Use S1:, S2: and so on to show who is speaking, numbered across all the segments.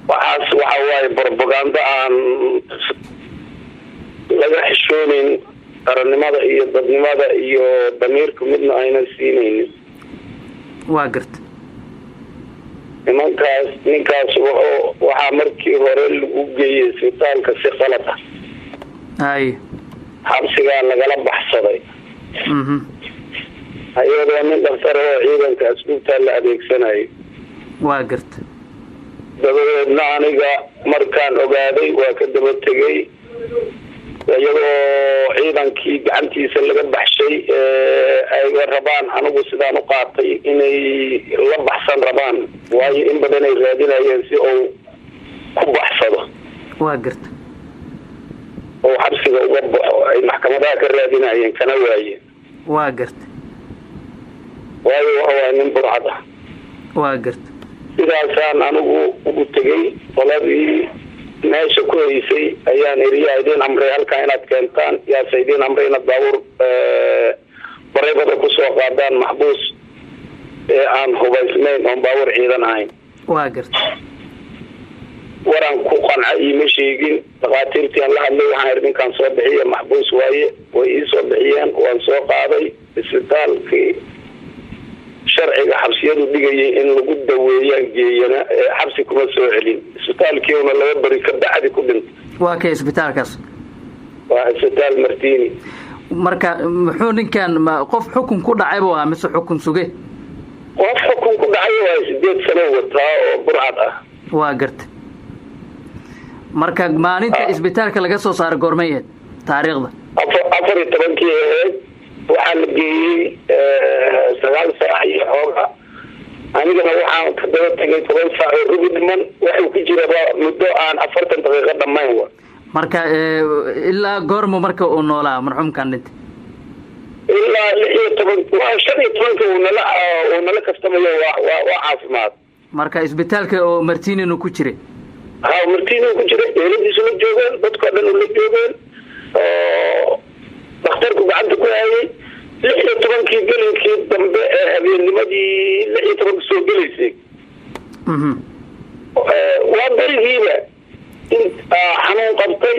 S1: waxa waaye propaganda aan laga xishoonin qarannimada iyo dadnimada iyo damiirka midna aynan siinaynin.
S2: waa garta
S1: ninkaas waxaa markii hore lagu geeyey isbitaalka si qalad ah. xabsigaa lagala baxsaday. ayadoo nin dhaktar oo ciidanka asluubta la adeegsanayo.
S2: waa garta
S1: dabadeedna aniga markaan ogaaday waa ka daba tegay iyagoo ciidankii gacantiisa laga baxshay ay rabaan anigu sidaan u qaatay inay la baxsan rabaan waayo in badan ay raadinayeen si uu ku baxsado.
S2: waa garta
S1: oo xabsiga uga baxo ay maxkamadaha ka raadinayeen kana waayeen.
S2: waa garta
S1: waayo waa nin burcad ah.
S2: waa garta
S1: sidaasaan anigu ugu tegay qoladii meesha ku haysay ayaan iriyaa idin amray halkaa inaad keentaan yaase idin amray inaad baabuur bareebada kusoo qaadaan maxbuus ee aan hubaysnayn oon baabuur ciidan ahayn.
S2: waa garta
S1: waraan ku qanca iima sheegin. dhakhaatiirtii aan la hadlay waxaan iri ninkaan soo bixiya maxbuus waaye way ii soo bixiyeen waan soo qaaday isbitaalkii sharciga xabsiyadu dhigayay in lagu daweeyaan geeyana xabsi kuma soo celin. isbitaalkiina 2 bari ka bacdi ku dhintay.
S2: waa kay isbitaalkaas
S1: waa isbitaal Martini.
S2: marka muxuu ninkan qof xukun ku dhacay buu ahaa mise xukun suge?
S1: qof xukun ku dhacay waa 8 sano wataa oo burcad ah.
S2: waa garta marka maalinta isbitaalka laga soo saaray goormeed taariikhda
S1: 14 waxaa la geeyey 9 saac iyo xooga. anigana waxaan ka daba tegay 10 saac oo rubi dhiman waxuu ku jiraba muddo aan 40 daqiiqo dhammayn.
S2: marka ilaa goormo marka uu noolaa marxuumkan dhintay?
S1: ilaa 15 uu nala kastamayo waa caafimaad.
S2: marka isbitaalka oo Martini ku jiray.
S1: Martini ku jiray eeladiisu la joogeen dadka dhan la joogeen oo dhakhtarku gacanta ku hayay 16 gelinkii dambe ee habeennimadii 16 soo gelaysay. waa barigiiba xanuun qabtay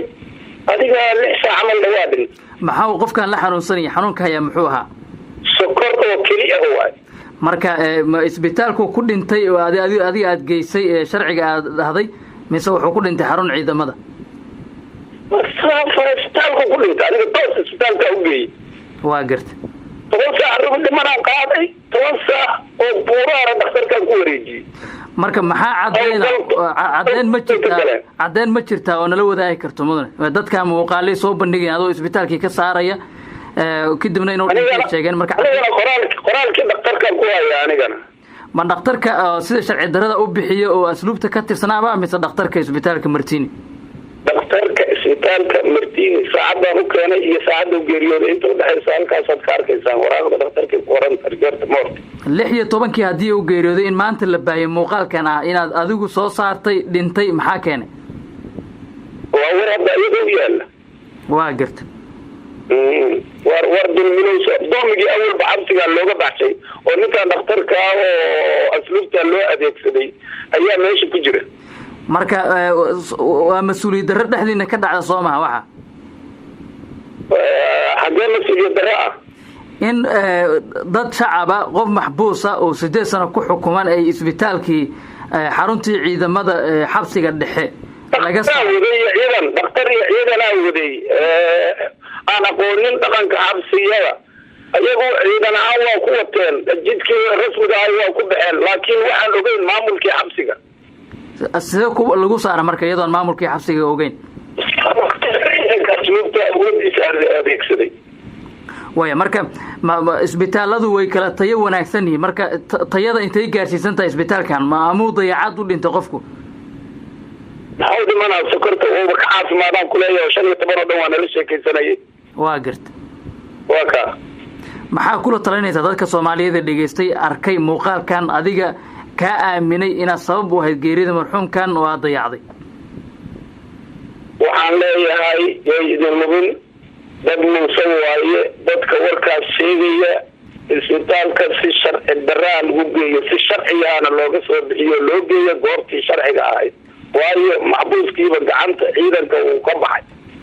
S1: adiga 6 saac camal dhawaadin.
S2: maxaa qofkan la xanuunsanaya xanuunka haya muxuu ahaa?
S1: sokor oo kaliya waay.
S2: marka isbitaalku ku dhintay oo adiga aad geysay sharciga aad dhahday mise wuxuu ku dhintay xarun ciidamada?
S1: isbitaalku ku dhintay aniga toos isbitaalka u geeyay. waa
S2: garta
S1: 10 saac rubi dhiman aan qaaday 10 saac oo buuraara dhakhtarkan ku wareejiyay.
S2: marka maxaa cadeen ma jirtaa oo nala wadaagi karto mudane dadka muuqaalay soo bandhigeen adoo isbitaalkii ka saaraya kadibna inuu dhintay sheegeen. marka
S1: qoraalkii dhakhtarkan ku haya anigana
S2: ma dhakhtarka sida sharci darada u bixiyo oo asluubta ka tirsanaaba mise dhakhtarka isbitaalka Martini?
S1: dhakhtarka isbitaalka Martini saacadaan u keenay iyo saacada u geeriyooday inta u dhaxaysa halkaas aad ka arkaysaan waraaqda dhakhtarka ku qoran tarjeerta moorta.
S2: 16 hadii uu geeriyooday in maanta la baahiyo muuqaalkan ah inaad adigu soo saartay dhintay maxaa keenay?
S1: waa warada iyadoo yaala.
S2: waa garta
S1: war dulmilayso doomigii awal baxabsiga looga baxshay oo ninkan dhakhtarka oo asluubta loo adeegsaday ayaa meesha ku jira.
S2: marka waa mas'uuliyad darro dhexdiina ka dhacda Soomaha waxa
S1: xagee mas'uuliyad darro ah
S2: in dad shacaba qof maxbuusa oo 8 sano ku xukuman ay isbitaalkii xaruntii ciidamada xabsiga dhexe laga soo
S1: ciidan dhakhtar iyo ciidan waday aan aqoonin dhaqanka xabsiyada ayagu ciidan aan waa ku wateen jidkii rasmiga ah waa ku baxeen laakiin waxaan ogeyn maamulkii xabsiga.
S2: sidee lagu saara marka iyadoon maamulkii xabsiga ogeyn? waya marka isbitaaladu way kala tayo wanaagsan yihiin. marka tayada intay gaarsiisan tahay isbitaalkan ma amuu dayacaad u dhintay qofku?
S1: maxaa dhimanaa sokorta oo ka caafimaadaan ku leeyahay 15 oo dhan waa nala sheekaysanayay.
S2: waa garta
S1: waa ka
S2: maxaa kula talinaysaa dadka Soomaaliyeed ee dhageystay arkay muuqaalkan adiga ka aaminay inaad sabab u ahayd geerida marxuumkan oo aad dayacday?
S1: waxaan leeyahay idin lubin dad muusan waaye dadka warkaas sheegaya isbitaalka si sharci darraa lagu geeyo si sharciyaana looga soo bixiyo loo geeyo goobtii sharciga ahayd waayo maxbuuskiiba gacanta ciidanka uu ka baxay